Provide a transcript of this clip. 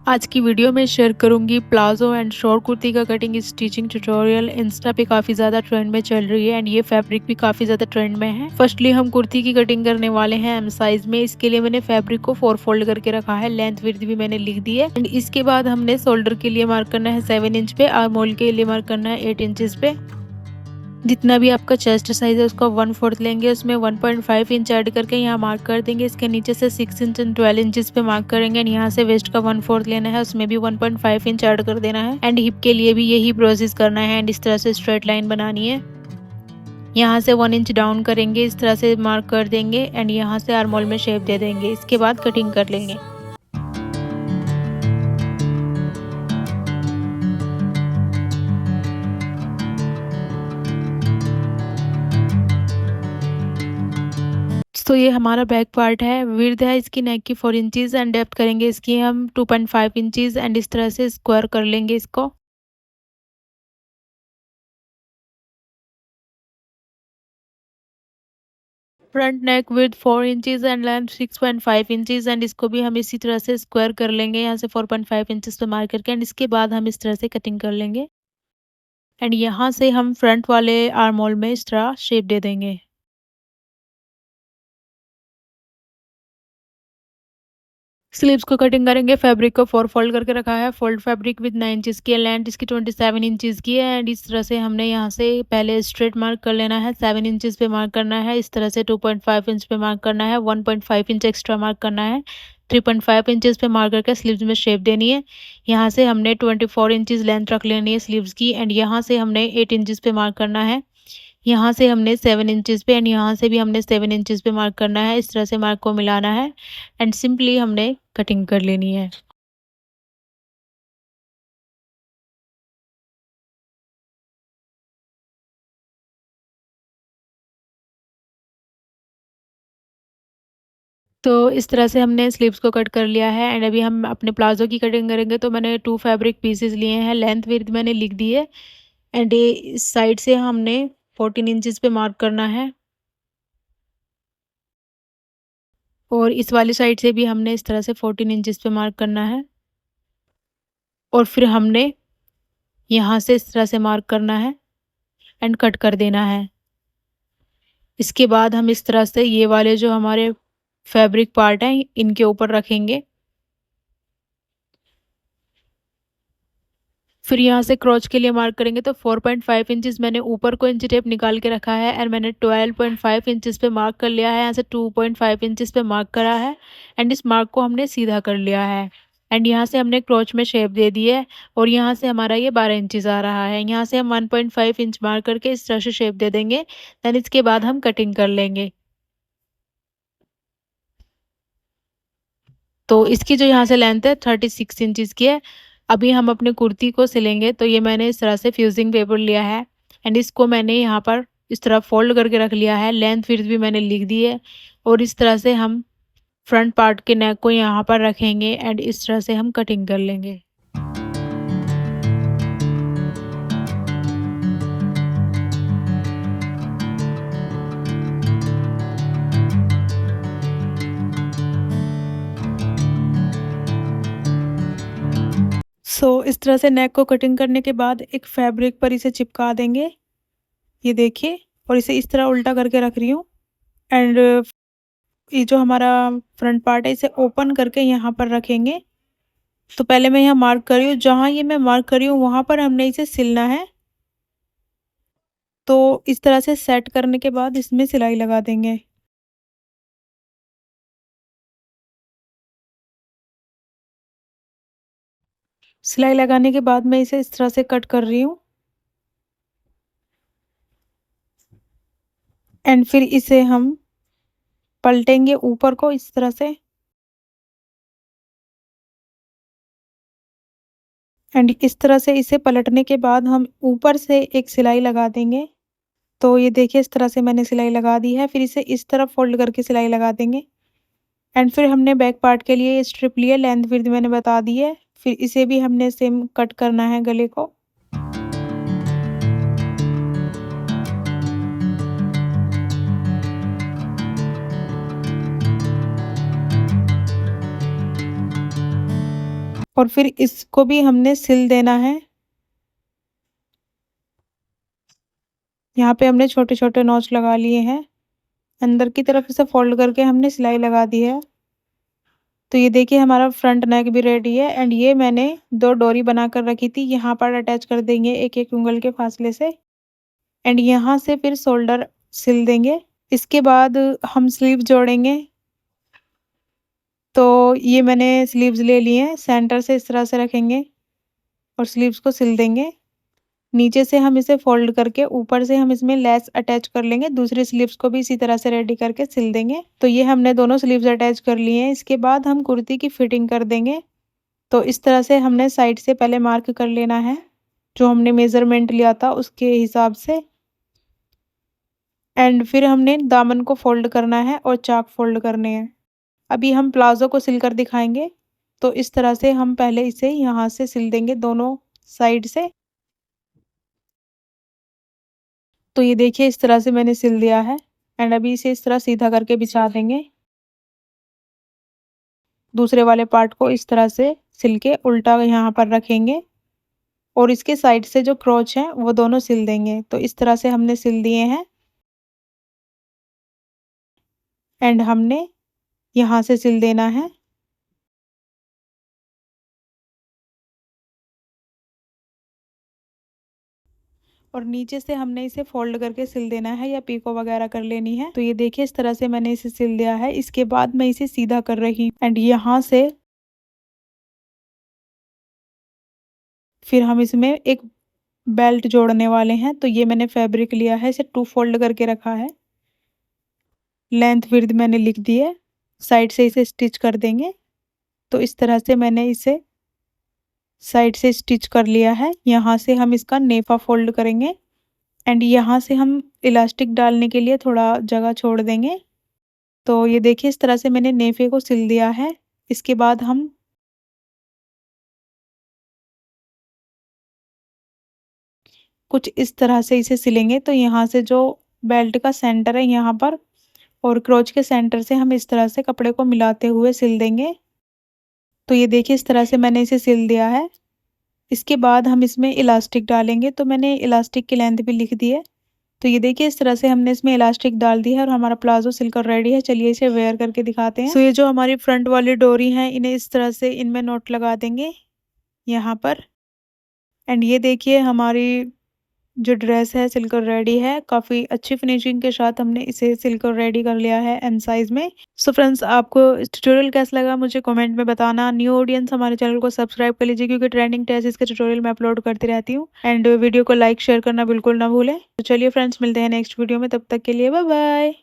आज की वीडियो में शेयर करूंगी प्लाजो एंड शॉर्ट कुर्ती का कटिंग स्टिचिंग ट्यूटोरियल। इंस्टा पे काफ़ी ज़्यादा ट्रेंड में चल रही है एंड ये फैब्रिक भी काफ़ी ज़्यादा ट्रेंड में है। फर्स्टली हम कुर्ती की कटिंग करने वाले हैं एम साइज में। इसके लिए मैंने फैब्रिक को 4 फोल्ड करके रखा है, लेंथ विड्थ भी मैंने लिख दी है। एंड इसके बाद हमने शोल्डर के लिए मार्क करना है 7 इंच पे, आर्म होल के लिए मार्क करना है 8 इंचज पे। जितना भी आपका चेस्ट साइज है उसका 1/4 लेंगे, उसमें 1.5 इंच ऐड करके यहाँ मार्क कर देंगे। इसके नीचे से 6 इंच एंड 12 इंचेस पे मार्क करेंगे एंड यहाँ से वेस्ट का 1/4 लेना है, उसमें भी 1.5 इंच ऐड कर देना है। एंड हिप के लिए भी यही प्रोसेस करना है एंड इस तरह से स्ट्रेट लाइन बनानी है। यहाँ से 1 इंच डाउन करेंगे, इस तरह से मार्क कर देंगे एंड यहाँ से आर्म होल में शेप दे देंगे। इसके बाद कटिंग कर लेंगे। तो ये हमारा बैक पार्ट है। विड्थ है इसकी नेक की 4 इंचेस एंड डेप्थ करेंगे इसकी हम 2.5 इंचेस एंड इस तरह से स्क्वायर कर लेंगे इसको। Front neck width 4 inches and length 6.5 inches and इसको भी हम इसी तरह से स्क्वायर कर लेंगे, यहाँ से 4.5 इंचेस पे मार्क करके। एंड इसके बाद हम इस तरह से कटिंग कर लेंगे एंड यहाँ से हम फ्रंट वाले आर्म होल में इस तरह शेप दे देंगे। स्लीव्स को कटिंग करेंगे। फैब्रिक को 4 फोल्ड करके रखा है। फोल्ड फैब्रिक विद 9 इंचेस की है, लेंथ इसकी 27 इंचेस की है एंड इस तरह से हमने यहाँ से पहले स्ट्रेट मार्क कर लेना है। 7 इंचेस पे मार्क करना है, इस तरह से 2.5 इंच पे मार्क करना है, 1.5 इंच एक्स्ट्रा मार्क करना है, 3.5 इंचेस पे मार्क करके स्लीव्स में शेप देनी है। यहाँ से हमने 24 इंचेस लेंथ रख लेनी है स्लीव्स की एंड यहाँ से हमने 8 इंचेस पे मार्क करना है। यहाँ से हमने 7 इंचेस पे एंड यहाँ से भी हमने 7 इंचेस पे मार्क करना है। इस तरह से मार्क को मिलाना है एंड सिंपली हमने कटिंग कर लेनी है। तो इस तरह से हमने स्लीव्स को कट कर लिया है एंड अभी हम अपने प्लाजो की कटिंग करेंगे। तो मैंने 2 फैब्रिक पीसेस लिए हैं, लेंथ विड्थ मैंने लिख दी है एंड ये इस साइड से हमने 14 इंचेस पे मार्क करना है और इस वाली साइड से भी हमने इस तरह से 14 इंचेस पे मार्क करना है और फिर हमने यहाँ से इस तरह से मार्क करना है एंड कट कर देना है। इसके बाद हम इस तरह से ये वाले जो हमारे फैब्रिक पार्ट हैं इनके ऊपर रखेंगे। फिर यहाँ से क्रोच के लिए मार्क करेंगे। तो 4.5 इंचेस मैंने ऊपर को इंची टेप निकाल के रखा है एंड मैंने 12.5 इंचेस पे मार्क कर लिया है। यहाँ से 2.5 इंचेस पे मार्क करा है एंड इस मार्क को हमने सीधा कर लिया है एंड यहाँ से हमने क्रोच में शेप दे दी है और यहाँ से हमारा ये 12 इंचेस आ रहा है। यहाँ से हम 1.5 इंच मार्क करके इस तरह से शेप दे देंगे। देन इसके बाद हम कटिंग कर लेंगे। तो इसकी जो यहाँ से लेंथ है 36 इंचेस की है। अभी हम अपनी कुर्ती को सिलेंगे। तो ये मैंने इस तरह से फ्यूजिंग पेपर लिया है एंड इसको मैंने यहाँ पर इस तरह फोल्ड करके रख लिया है। लेंथ विड्थ भी मैंने लिख दी है और इस तरह से हम फ्रंट पार्ट के नेक को यहाँ पर रखेंगे एंड इस तरह से हम कटिंग कर लेंगे। इस तरह से नेक को कटिंग करने के बाद एक फैब्रिक पर इसे चिपका देंगे, ये देखिए। और इसे इस तरह उल्टा करके रख रही हूँ एंड ये जो हमारा फ्रंट पार्ट है इसे ओपन करके यहाँ पर रखेंगे। तो पहले मैं यहाँ मार्क कर रही हूँ, जहाँ ये मैं मार्क कर रही हूँ वहाँ पर हमने इसे सिलना है। तो इस तरह से सेट करने के बाद इसमें सिलाई लगा देंगे। सिलाई लगाने के बाद मैं इसे इस तरह से कट कर रही हूँ एंड फिर इसे हम पलटेंगे ऊपर को इस तरह से एंड इस तरह से इसे पलटने के बाद हम ऊपर से एक सिलाई लगा देंगे। तो ये देखिए इस तरह से मैंने सिलाई लगा दी है। फिर इसे इस तरफ फोल्ड करके सिलाई लगा देंगे एंड फिर हमने बैक पार्ट के लिए स्ट्रिप लिए, लेंथ विड्थ मैंने बता दी है। फिर इसे भी हमने सेम कट करना है गले को। और फिर इसको भी हमने सिल देना है। यहाँ पे हमने छोटे-छोटे नॉच लगा लिए हैं। अंदर की तरफ इसे फोल्ड करके हमने सिलाई लगा दी है। तो ये देखिए हमारा फ्रंट नेक भी रेडी है एंड ये मैंने 2 डोरी बनाकर रखी थी, यहाँ पर अटैच कर देंगे एक-एक उँगल के फासले से एंड यहाँ से फिर शोल्डर सिल देंगे। इसके बाद हम स्लीव जोड़ेंगे। तो ये मैंने स्लीव्स ले लिए हैं, सेंटर से इस तरह से रखेंगे और स्लीव्स को सिल देंगे। नीचे से हम इसे फोल्ड करके ऊपर से हम इसमें लेस अटैच कर लेंगे, दूसरी स्लीव्स को भी इसी तरह से रेडी करके सिल देंगे। तो ये हमने दोनों स्लीव्स अटैच कर लिए हैं। इसके बाद हम कुर्ती की फिटिंग कर देंगे। तो इस तरह से हमने साइड से पहले मार्क कर लेना है, जो हमने मेज़रमेंट लिया था उसके हिसाब से एंड फिर हमने दामन को फ़ोल्ड करना है और चाक फ़ोल्ड करने हैं। अभी हम प्लाज़ो को सिलकर दिखाएँगे। तो इस तरह से हम पहले इसे यहाँ से सिल देंगे दोनों साइड से। तो ये देखिए इस तरह से मैंने सिल दिया है एंड अभी इसे इस तरह सीधा करके बिछा देंगे। दूसरे वाले पार्ट को इस तरह से सिल के उल्टा यहाँ पर रखेंगे और इसके साइड से जो क्रोच हैं वो दोनों सिल देंगे। तो इस तरह से हमने सिल दिए हैं एंड हमने यहाँ से सिल देना है। और नीचे से हमने इसे फोल्ड करके सिल देना है या पीको वगैरह कर लेनी है। तो ये देखिए इस तरह से मैंने इसे सिल दिया है। इसके बाद मैं इसे सीधा कर रही एंड यहाँ से फिर हम इसमें एक बेल्ट जोड़ने वाले हैं। तो ये मैंने फैब्रिक लिया है, इसे 2 फोल्ड करके रखा है। लेंथ विड्थ मैंने लिख दी है। साइड से इसे स्टिच कर देंगे। तो इस तरह से मैंने इसे साइड से स्टिच कर लिया है। यहाँ से हम इसका नेफा फोल्ड करेंगे एंड यहाँ से हम इलास्टिक डालने के लिए थोड़ा जगह छोड़ देंगे। तो ये देखिए इस तरह से मैंने नेफे को सिल दिया है। इसके बाद हम कुछ इस तरह से इसे सिलेंगे। तो यहाँ से जो बेल्ट का सेंटर है यहाँ पर और क्रोच के सेंटर से हम इस तरह से कपड़े को मिलाते हुए सिल देंगे। तो ये देखिए इस तरह से मैंने इसे सिल दिया है। इसके बाद हम इसमें इलास्टिक डालेंगे। तो मैंने इलास्टिक की लेंथ भी लिख दी है। तो ये देखिए इस तरह से हमने इसमें इलास्टिक डाल दी है और हमारा प्लाजो सिलकर रेडी है। चलिए इसे वेयर करके दिखाते हैं। सो ये जो हमारी फ्रंट वाली डोरी है इन्हें इस तरह से इनमें नोट लगा देंगे यहाँ पर एंड ये देखिए हमारी जो ड्रेस है सिलकर रेडी है। काफ़ी अच्छी फिनिशिंग के साथ हमने इसे सिलकर रेडी कर लिया है एम साइज़ में। सो फ्रेंड्स आपको ट्यूटोरियल कैसा लगा मुझे कमेंट में बताना। न्यू ऑडियंस हमारे चैनल को सब्सक्राइब कर लीजिए क्योंकि ट्रेंडिंग ड्रेसेस के ट्यूटोरियल मैं अपलोड करती रहती हूँ एंड वीडियो को लाइक शेयर करना बिल्कुल ना भूलें। तो चलिए फ्रेंड्स मिलते हैं नेक्स्ट वीडियो में, तब तक के लिए बाय बाय।